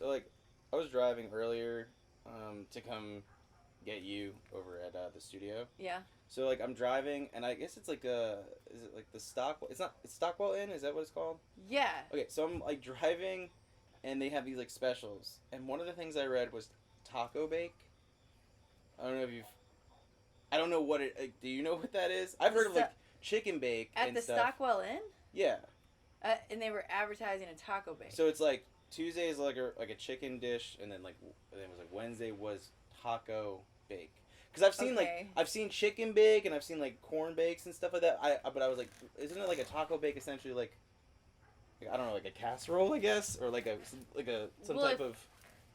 So, like, I was driving earlier to come get you over at the studio. Yeah. So, like, I'm driving, and I guess it's like is it like the Stock? It's Stockwell Inn? Is that what it's called? Yeah. Okay, so I'm, like, driving, and they have these, like, specials. And one of the things I read was taco bake. I don't know if you've. I don't know what it. Like, do you know what that is? I've heard of, like, chicken bake At and the stuff. Stockwell Inn? Yeah. And they were advertising a taco bake. So it's like Tuesday is like a chicken dish, and then it was like Wednesday was taco bake. Because I've seen chicken bake and I've seen like corn bakes and stuff like that. But I was like, isn't it like a taco bake essentially like I don't know, like a casserole, I guess, or like a some type of.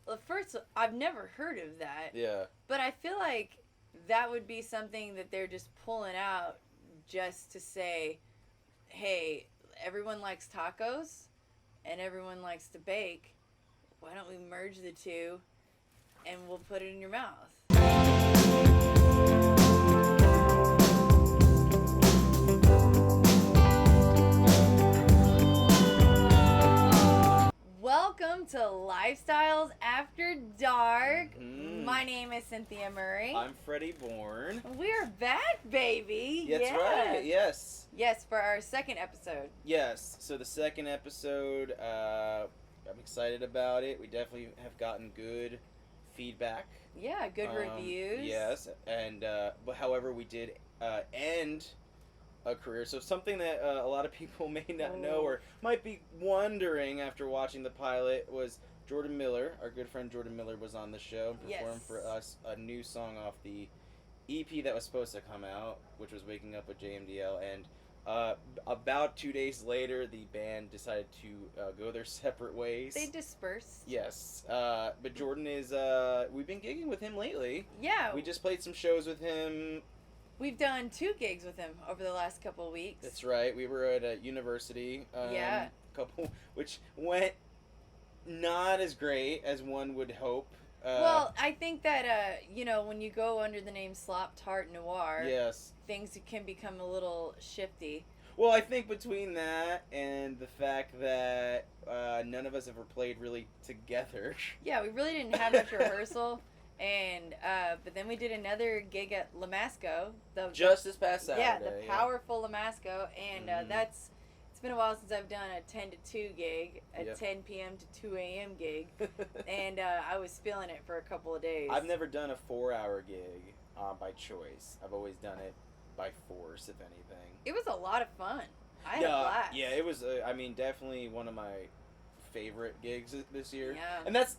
Well, first, I've never heard of that. Yeah. But I feel like that would be something that they're just pulling out just to say, hey, everyone likes tacos and everyone likes to bake. Why don't we merge the two and we'll put it in your mouth? Welcome to Lifestyles After Dark. Mm-hmm. My name is Cynthia Murray. I'm Freddie Bourne. We're back, baby. That's right. Yes. Yes, for our second episode. Yes. So the second episode, I'm excited about it. We definitely have gotten good feedback. Yeah, good reviews. Yes, and but however, we did end a career. So something that a lot of people may not know or might be wondering after watching the pilot was Jordan Miller, our good friend Jordan Miller, was on the show and performed for us a new song off the EP that was supposed to come out, which was Waking Up with JMDL, and about 2 days later, the band decided to go their separate ways. They dispersed. Yes, but Jordan is, we've been gigging with him lately. Yeah. We just played some shows with him. We've done 2 gigs with him over the last couple of weeks. That's right. We were at a university. Couple, which went not as great as one would hope. Well, I think that, when you go under the name Slop Tart Noir, yes, things can become a little shifty. Well, I think between that and the fact that none of us ever played really together. Yeah, we really didn't have much rehearsal. And but then we did another gig at Lamasco. Just this past Saturday. Yeah, the powerful Lamasco. And it's been a while since I've done a 10 to 2 gig, a 10 p.m. to 2 a.m. gig. And I was feeling it for a couple of days. I've never done a 4-hour gig by choice. I've always done it by force, if anything. It was a lot of fun. I had a blast. Yeah, it was, definitely one of my favorite gigs this year. Yeah. And that's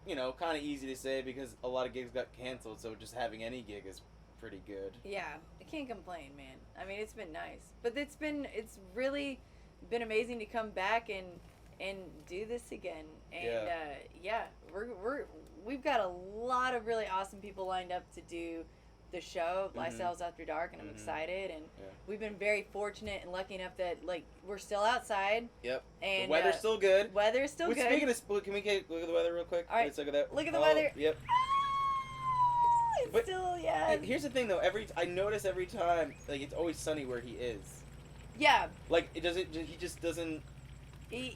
kind of easy to say because a lot of gigs got canceled, so just having any gig is pretty good. Yeah, I can't complain, man. I mean, it's been nice. But it's really been amazing to come back and do this again. And we've got a lot of really awesome people lined up to do the show, Lifestyles After Dark, and I'm excited, and we've been very fortunate and lucky enough that we're still outside. Yep. And the weather's still good. Weather's still good. Speaking of, can we look at the weather real quick? All right. Let's look at that. Look at the weather. Yep. It's still, yeah. Here's the thing, though. I notice every time, it's always sunny where he is. Yeah. It doesn't. He just doesn't. Is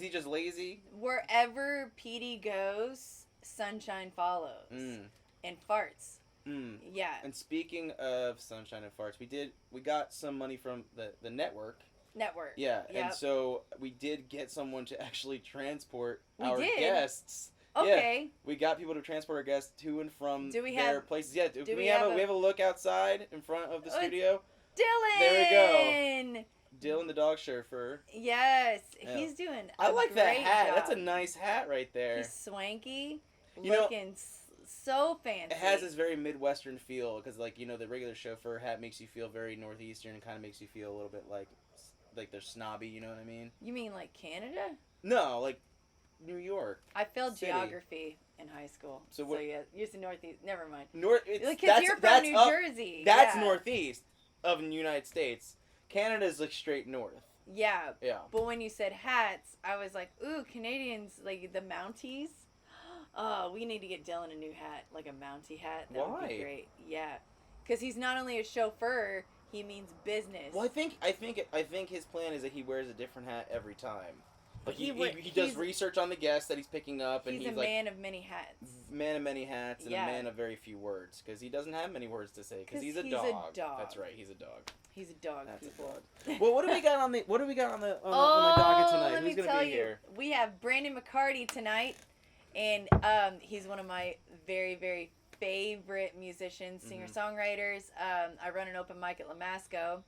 he just lazy? Wherever Petey goes, sunshine follows and farts. Yeah. And speaking of sunshine and farts, we got some money from the network. Yeah. Yep. And so we did get someone to actually transport our guests. Okay. Yeah, we got people to transport our guests to and from their places. Yeah. Do we have a look outside in front of the studio? Dylan. There we go. Dylan, the dog chauffeur. Yes, he's doing. I like that hat. Job. That's a nice hat right there. He's swanky, looking so fancy. It has this very Midwestern feel because, the regular chauffeur hat makes you feel very Northeastern and kind of makes you feel a little bit like they're snobby. You know what I mean? You mean like Canada? No, like New York. I failed geography in high school. So yeah, you're the Northeast. Never mind. Because you're from New Jersey. That's Northeast of the United States. Canada's straight north. Yeah. Yeah. But when you said hats, I was like, ooh, Canadians, the Mounties. Oh, we need to get Dylan a new hat, like a Mountie hat. That would be great. Yeah. Because he's not only a chauffeur, he means business. Well, I think his plan is that he wears a different hat every time. Like He he does research on the guests that he's picking up, and he's a like man of many hats. man of many hats and Yeah. a man of very few words because he doesn't have many words to say because 'Cause he's a he's a dog. dog. That's right, he's a dog. He's a dog, That's a people. Well, what do we got on the docket tonight? Let Who's me gonna tell be you, here? we have Brandon McCarty tonight, and he's one of my very, very favorite musicians, singer-songwriters. I run an open mic at Lamasco,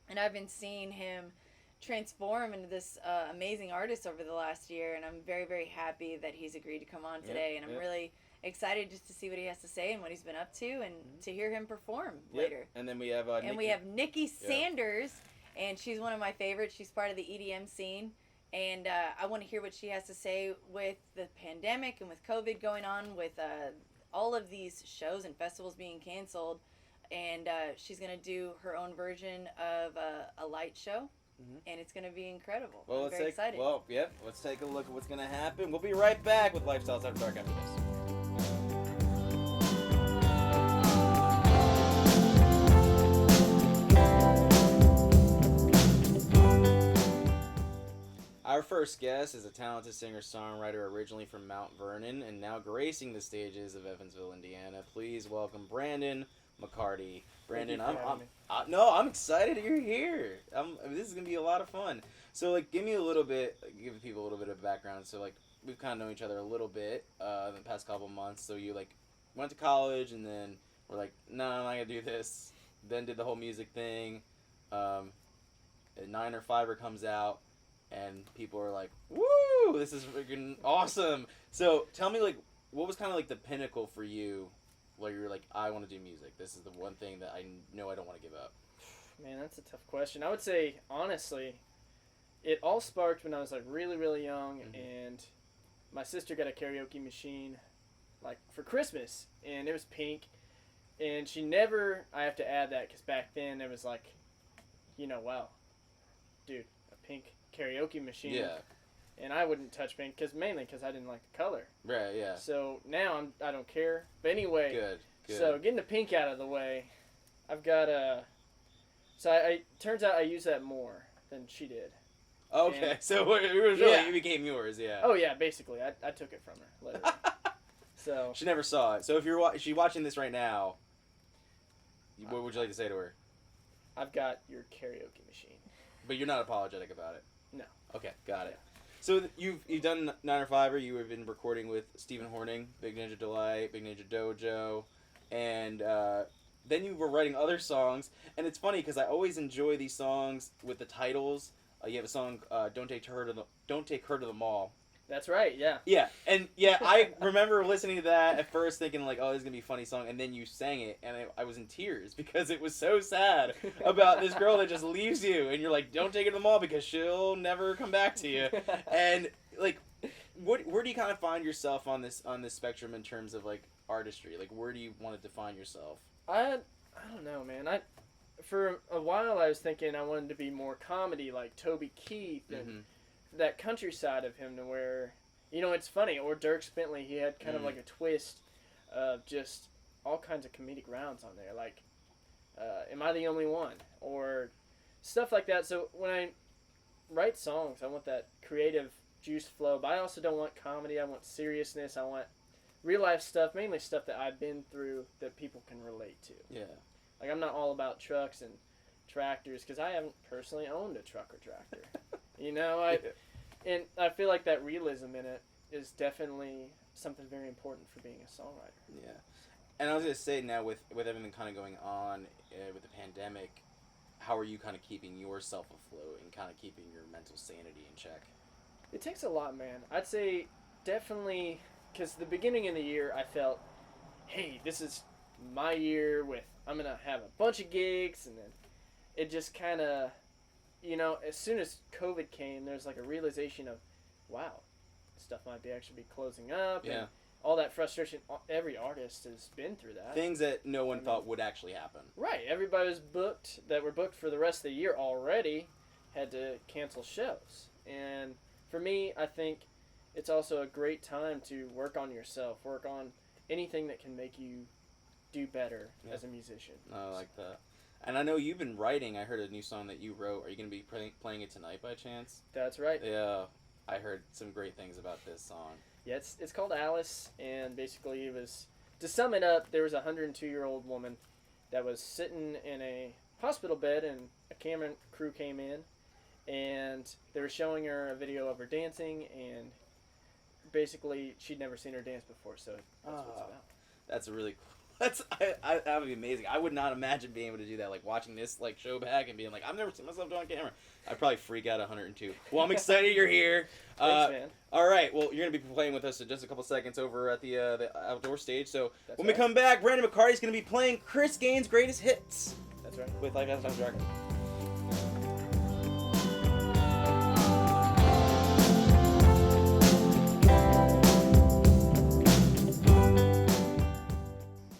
and I've been seeing him transform into this amazing artist over the last year, and I'm very, very happy that he's agreed to come on today, and I'm really excited just to see what he has to say and what he's been up to, and to hear him perform later. And then we have Nikki Sanders, and she's one of my favorites. She's part of the EDM scene, and I want to hear what she has to say with the pandemic and with COVID going on, with all of these shows and festivals being canceled, and she's going to do her own version of a light show, and it's going to be incredible. I'm very excited. Let's take a look at what's going to happen. We'll be right back with Lifestyles After Dark after this. Our first guest is a talented singer-songwriter originally from Mount Vernon and now gracing the stages of Evansville, Indiana. Please welcome Brandon McCarty. Brandon, I'm excited that you're here. This is gonna be a lot of fun. So, give people a little bit of background. So, we've kind of known each other a little bit in the past couple months. So, you went to college and then were like, no, I'm not gonna do this. Then did the whole music thing. 9 or 5 comes out. And people are like, woo, this is freaking awesome. So tell me, what was kind of the pinnacle for you where you're like, I want to do music. This is the one thing that I know I don't want to give up. Man, that's a tough question. I would say, honestly, it all sparked when I was really, really young. And my sister got a karaoke machine for Christmas. And it was pink. And she never, I have to add that because back then it was wow, dude, a pink karaoke machine. Yeah. And I wouldn't touch pink mainly because I didn't like the color. Right, yeah. So now I don't care. But anyway, good. So getting the pink out of the way, I've got turns out I use that more than she did. Okay, and, so it became yours, yeah. Oh yeah, basically I took it from her literally. So she never saw it. So if she's watching this right now, what would you like to say to her? I've got your karaoke machine. But you're not apologetic about it. No. Okay, got it. So you've done 9 or 5 you have been recording with Stephen Horning, Big Ninja Delight, Big Ninja Dojo, and then you were writing other songs. And it's funny because I always enjoy these songs with the titles. You have a song, "Don't Take Her to the Mall." That's right. Yeah. Yeah, and I remember listening to that at first, thinking oh, this is gonna be a funny song, and then you sang it, and I was in tears because it was so sad about this girl that just leaves you, and you're like, don't take her to the mall because she'll never come back to you, and where do you kind of find yourself on this spectrum in terms of artistry? Where do you want to define yourself? I don't know, man. For a while I was thinking I wanted to be more comedy like Toby Keith and that country side of him, to where it's funny, or Dierks Bentley, he had kind of a twist of just all kinds of comedic rounds on there, Am I the Only One, or stuff like that. So when I write songs, I want that creative juice flow, but I also don't want comedy. I want seriousness. I want real life stuff, mainly stuff that I've been through that people can relate to. Yeah. I'm not all about trucks and tractors because I haven't personally owned a truck or tractor. And I feel like that realism in it is definitely something very important for being a songwriter. Yeah. And I was going to say now with everything kind of going on with the pandemic, how are you kind of keeping yourself afloat and kind of keeping your mental sanity in check? It takes a lot, man. I'd say definitely, because the beginning of the year I felt, hey, this is my year I'm going to have a bunch of gigs, and then it just kind of, as soon as COVID came, there's a realization of, wow, stuff might actually be closing up, and all that frustration. Every artist has been through that. Things that no one thought would actually happen. Right. Everybody was that were booked for the rest of the year already had to cancel shows. And for me, I think it's also a great time to work on yourself, work on anything that can make you do better as a musician. I like that. And I know you've been writing. I heard a new song that you wrote. Are you going to be playing it tonight by chance? That's right. Yeah. I heard some great things about this song. Yeah, it's called Alice, and basically it was, to sum it up, there was a 102-year-old woman that was sitting in a hospital bed, and a camera crew came in, and they were showing her a video of her dancing, and basically she'd never seen her dance before, so that's what it's about. That's really cool. That would be amazing. I would not imagine being able to do that, like watching this like show back and being like, I've never seen myself on camera. I'd probably freak out 102. Well, I'm excited you're here. Thanks, man. All right, well, you're gonna be playing with us in just a couple seconds over at the outdoor stage. So That's when right. we come back, Brandon McCarty's gonna be playing Chris Gaines' greatest hits That's right. with Life After Dark.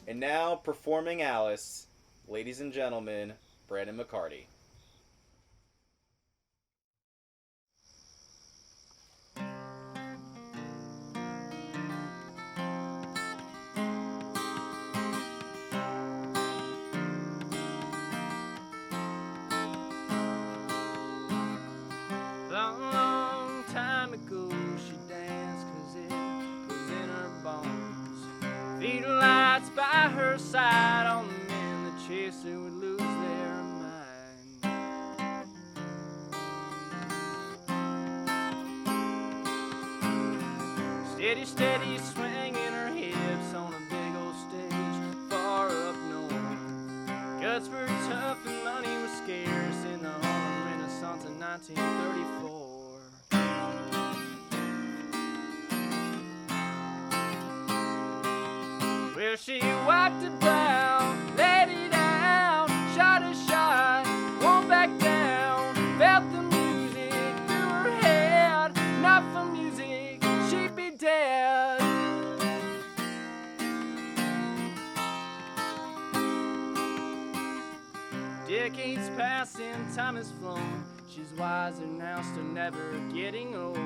And now performing Alice, ladies and gentlemen, Brandon McCarty. Long time ago she danced 'cause it was in her bones. Feed lights by her side, all the men that chased her would lose their mind. Steady, steady swinging her hips on a big old stage far up north. Guts were tough and money was scarce in the Harlem Renaissance in 1934. Well, she wiped it down, laid it down, shot a shot, won't back down, felt the music through her head, not for music, she'd be dead. Decades pass and time has flown. She's wiser now, still never getting old.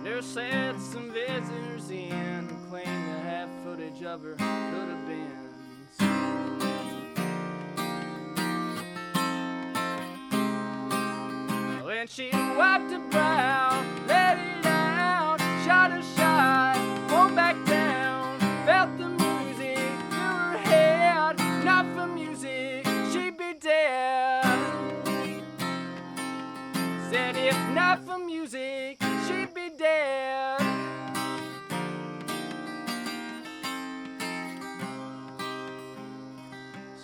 Nurse said some visitors in and claimed to have footage of her could have been. When she wiped her brow, let it out, shot a shot, won't back down, felt the music through her head, not for music, she'd be dead. Said if not for music, she'd be dead.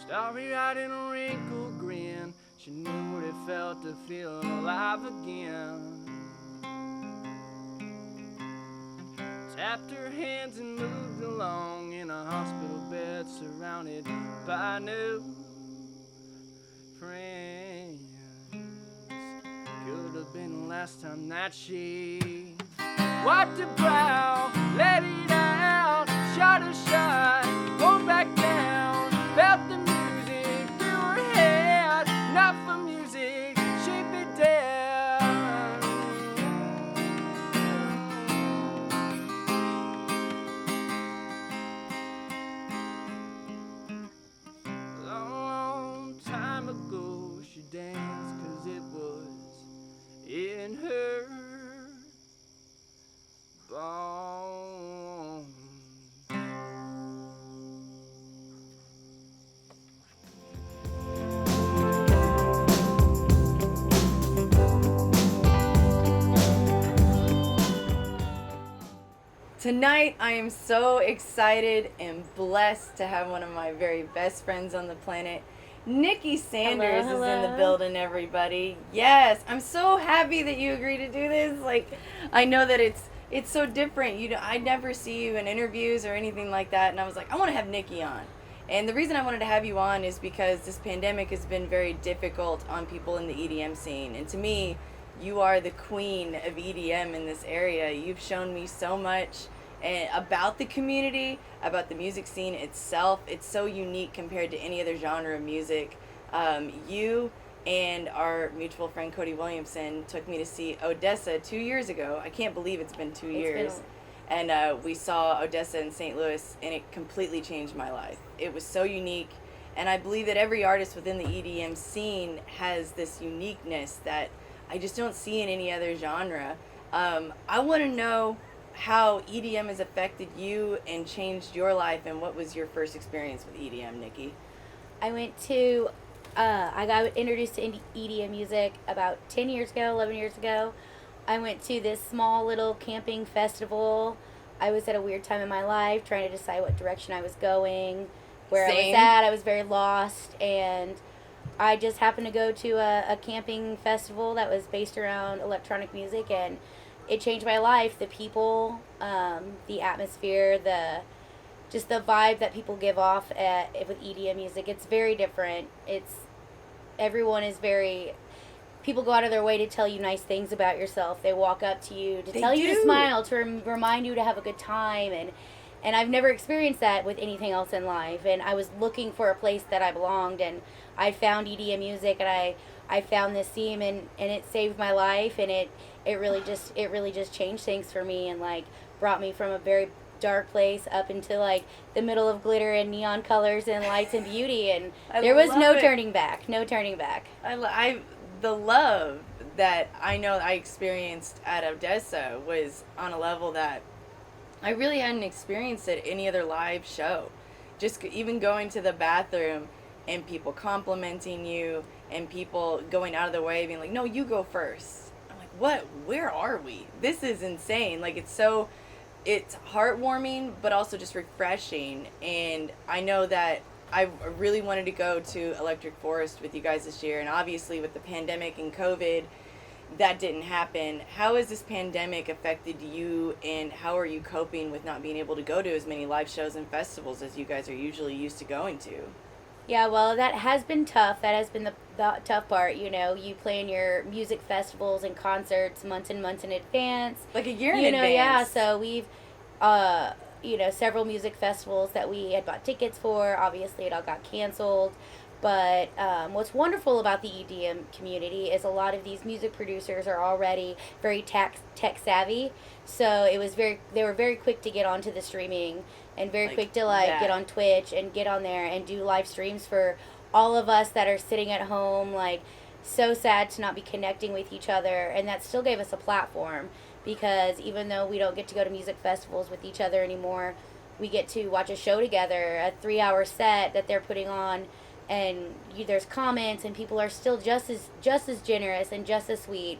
Starry-eyed and a wrinkled grin, she knew what it felt to feel alive again. Tapped her hands and moved along in a hospital bed surrounded by new friends. Could have been the last time that she wiped her brow, let it out, shot a shot, won't back down, felt the music through her head, not for music, she'd be dead. Long time ago she danced 'cause it was in her bones. Tonight, I am so excited and blessed to have one of my very best friends on the planet. Nikki Sanders is in the Hello. building, everybody. Yes, I'm so happy that you agreed to do this. Like, I know that it's so different. I never see you in interviews or anything like that, and I was like, I want to have Nikki on. And the reason I wanted to have you on is because this pandemic has been very difficult on people in the EDM scene. And to me, you are the queen of EDM in this area. You've shown me so much about the community, about the music scene itself. It's so unique compared to any other genre of music. You and our mutual friend Cody Williamson took me to see Odessa 2 years ago. I can't believe it's been 2 years. And we saw Odessa in St. Louis, and it completely changed my life. It was so unique, and I believe that every artist within the EDM scene has this uniqueness that I just don't see in any other genre. I want to know how EDM has affected you and changed your life, and what was your first experience with EDM, Nikki? I got introduced to EDM music about 10 years ago, 11 years ago. I went to this small little camping festival. I was at a weird time in my life trying to decide what direction I was going, where Same. I was at. I was very lost, and I just happened to go to a camping festival that was based around electronic music, and it changed my life. The people, the atmosphere, just the vibe that people give off with EDM music. It's very different. Everyone is very, people go out of their way to tell you nice things about yourself. They walk up to you to tell you to smile, to remind you to have a good time, and I've never experienced that with anything else in life. And I was looking for a place that I belonged, and I found EDM music, and I found this theme, and it saved my life, and it really just changed things for me, and like brought me from a very dark place up into like the middle of glitter and neon colors and lights and beauty, and there was no turning back. The love that I know I experienced at Odessa was on a level that I really hadn't experienced at any other live show. Just even going to the bathroom and people complimenting you and people going out of their way being like, no, you go first. I'm like, what? Where are we? This is insane. Like, it's heartwarming, but also just refreshing. And I know that I really wanted to go to Electric Forest with you guys this year, and obviously with the pandemic and COVID, that didn't happen. How has this pandemic affected you, and how are you coping with not being able to go to as many live shows and festivals as you guys are usually used to going to? Yeah, well, that has been tough. That has been the tough part. You know, you plan your music festivals and concerts months and months in advance. Like a year in advance. Yeah, so we've, several music festivals that we had bought tickets for. Obviously, it all got canceled. But what's wonderful about the EDM community is a lot of these music producers are already very tech savvy. So they were very quick to get onto the streaming, and very quick to get on Twitch and get on there and do live streams for all of us that are sitting at home, like so sad to not be connecting with each other. And that still gave us a platform, because even though we don't get to go to music festivals with each other anymore, we get to watch a show together, a 3-hour set that they're putting on, and there's comments, and people are still just as generous and just as sweet,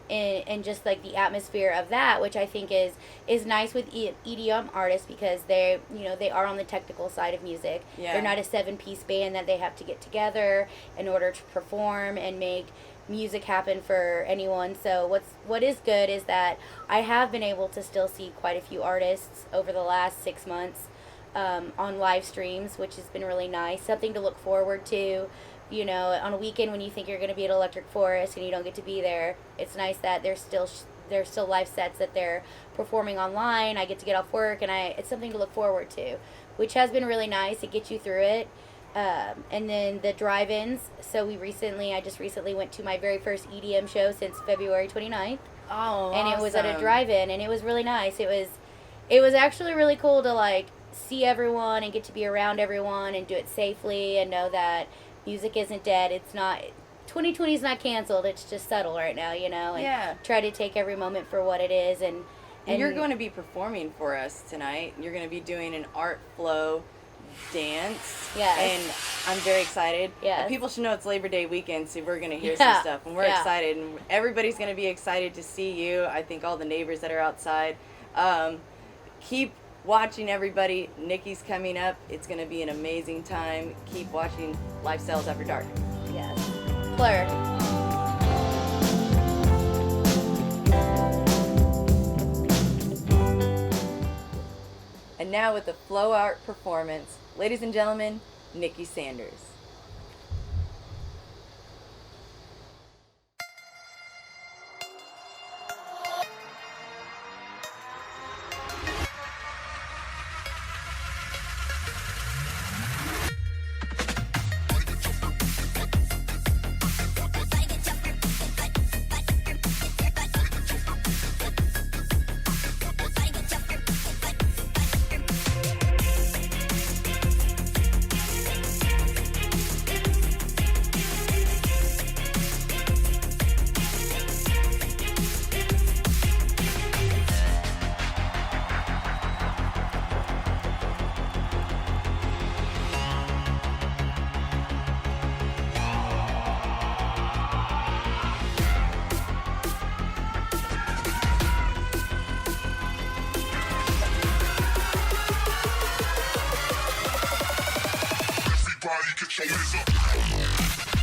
and just like the atmosphere of that, which I think is nice with EDM artists, because they are on the technical side of music. Yeah. They're not a 7-piece band that they have to get together in order to perform and make music happen for anyone. So what is good is that I have been able to still see quite a few artists over the last 6 months on live streams, which has been really nice. Something to look forward to. You know, on a weekend when you think you're going to be at Electric Forest and you don't get to be there, it's nice that there's still live sets that they're performing online. I get to get off work, and it's something to look forward to, which has been really nice. It gets you through it. And then the drive-ins. So I just recently went to my very first EDM show since February 29th. Oh, and awesome. It was at a drive-in, and it was really nice. It was actually really cool to like see everyone and get to be around everyone and do it safely and know that music isn't dead. It's not. 2020 is not canceled. It's just subtle right now, you know. And try to take every moment for what it is. And you're going to be performing for us tonight. You're going to be doing an art flow dance. Yes. And I'm very excited. Yes. People should know it's Labor Day weekend, so we're going to hear some stuff. And we're excited. And everybody's going to be excited to see you. I think all the neighbors that are outside. Keep watching, everybody. Nikki's coming up. It's going to be an amazing time. Keep watching Lifestyles After Dark. Yes. Fleur. And now with the flow art performance, ladies and gentlemen, Nikki Sanders. get your hands up.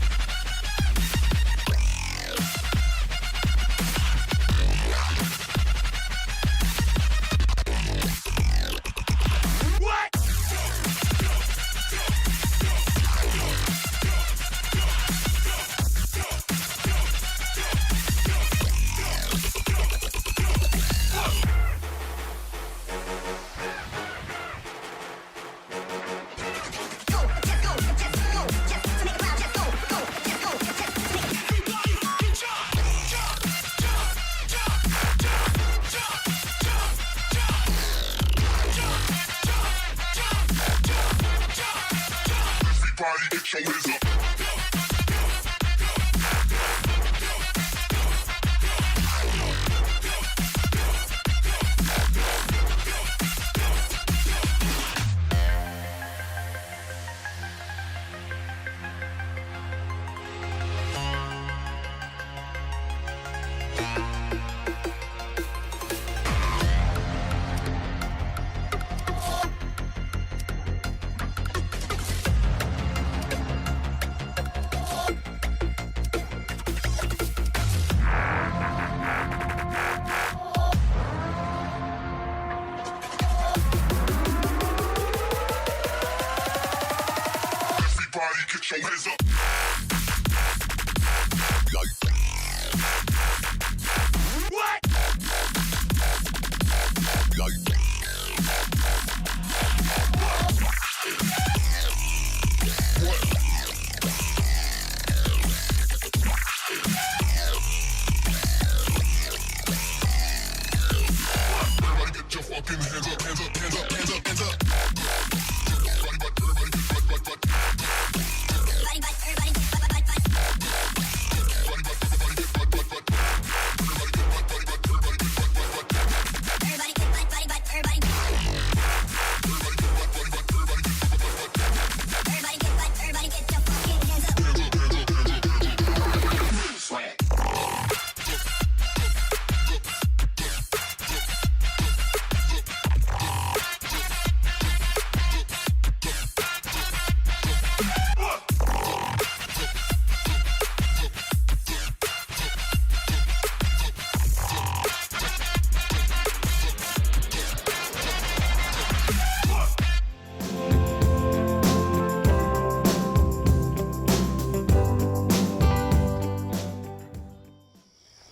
Everybody get your hands up. Everybody get your hands up. What? Everybody get your fucking hands up, hands up, hands up, hands up, hands up.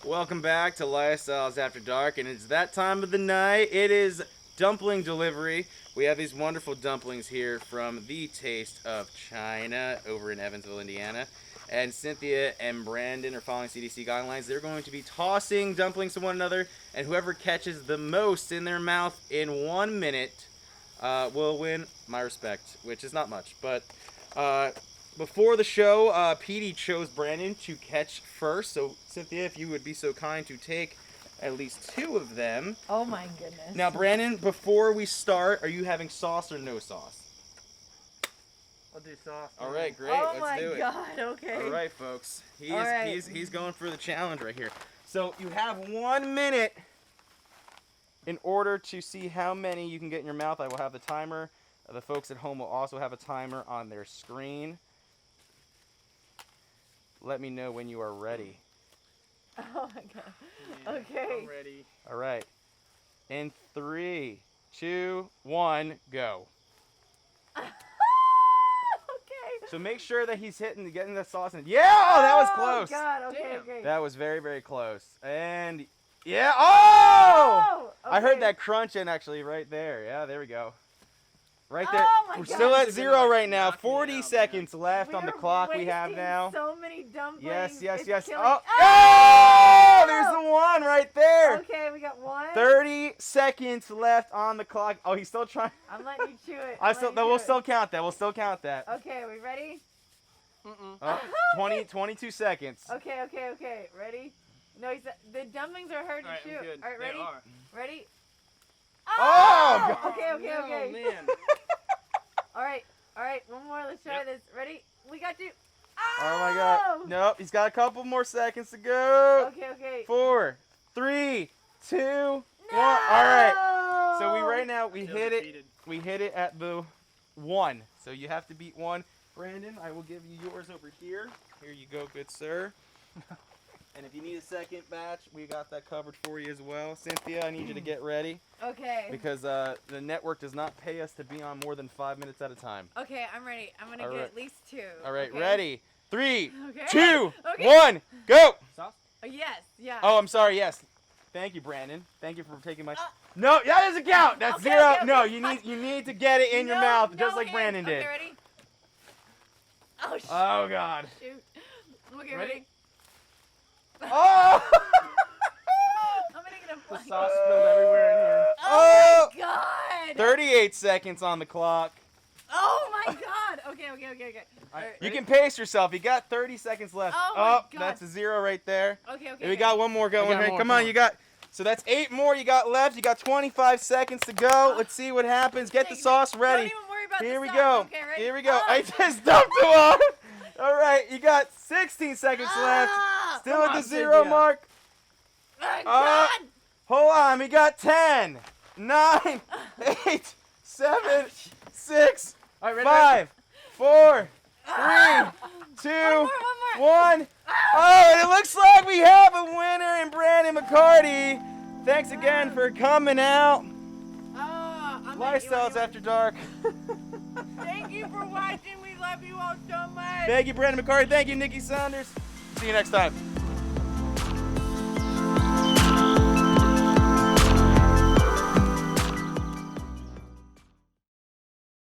Welcome back to Lifestyles After Dark, and it's that time of the night. It is dumpling delivery. We have these wonderful dumplings here from the Taste of China over in Evansville, Indiana. And Cynthia and Brandon are following CDC guidelines. They're going to be tossing dumplings to one another, and whoever catches the most in their mouth in 1 minute will win my respect, which is not much. But before the show, Petey chose Brandon to catch first. So, Cynthia, if you would be so kind to take at least 2 of them. Oh my goodness. Now, Brandon, before we start, are you having sauce or no sauce? I'll do sauce. All right, great. Oh Let's my do it. God. Okay. All right, folks. All right. He's going for the challenge right here. So you have 1 minute in order to see how many you can get in your mouth. I will have the timer. The folks at home will also have a timer on their screen. Let me know when you are ready. Oh my God. Yeah, Okay. I'm ready. All right. In 3, 2, 1, go. Okay. So make sure that he's getting the sauce in. Yeah, oh, that was close. Oh God. Okay. Damn. Okay. That was very, very close. And yeah, oh! Okay. I heard that crunch in actually right there. Yeah, there we go. Right there. Oh my We're God. still at This is 0 gonna, like, right now. knock me 40 out, seconds left on the We're clock we have wasting now. So many dumplings. Yes, yes, It's yes. killing- Oh, Oh! oh, there's the one right there. Okay, we got 1. 30 seconds left on the clock. Oh, he's still trying. I'm letting you chew it. We'll still count that. We'll still count that. Okay, we ready? Oh, 22 seconds. Okay. Ready? No, the dumplings are hard to chew. I'm good. All right, They ready? are. Ready? Oh, God. Okay. Oh, man. All right. One more. Let's try this. Ready? We got you. Oh my God. Nope, he's got a couple more seconds to go. Okay. 4, 3, 2, 1. No! All right. So we right now we Still hit it. defeated. We hit it at the 1. So you have to beat 1. Brandon, I will give you yours over here. Here you go, good sir. And if you need a second batch, we got that covered for you as well. Cynthia, I need you to get ready Okay. because the network does not pay us to be on more than 5 minutes at a time. Okay, I'm ready. I'm gonna All get right. at least 2. All right, okay? ready? 3, Okay. 2, Okay. 1, go! Sauce? Yes. Yeah. Oh, I'm sorry. Yes. Thank you, Brandon. Thank you for taking my. No, that doesn't count. That's Okay, 0. okay, No, okay. you need to get it in your No, mouth, no just like hands. Brandon did. Okay, ready? Oh shoot. Oh God. Shoot. Okay, Ready? ready? Oh! I'm gonna get a The blank. sauce spilled everywhere in here. Oh my god. 38 seconds on the clock. Oh my god. Okay. All right, You ready? can pace yourself. You got 30 seconds left. Oh my God. That's a 0 right there. Okay. And we got one more going. We got Hey, more, come come on, on. you got. So that's 8 more you got left. You got 25 seconds to go. Let's see what happens. Get the sauce ready. Don't even worry about Here the we sauce. go. Okay, ready? Here we go. Ah. I just dumped him off. All right, you got 16 seconds left. Ah. Still Come at the on, 0 Cynthia. mark. Oh, God. Hold on, we got 10, 9, 8, 7, 6, All right, ready? 5, 4, 3, Ah. 2, One more. 1. Oh, and it looks like we have a winner in Brandon McCarty. Thanks again for coming out. Oh, I'm Lifestyles After Dark. Thank you for watching. We love you all so much. Thank you, Brandon McCarty. Thank you, Nikki Saunders. See you next time.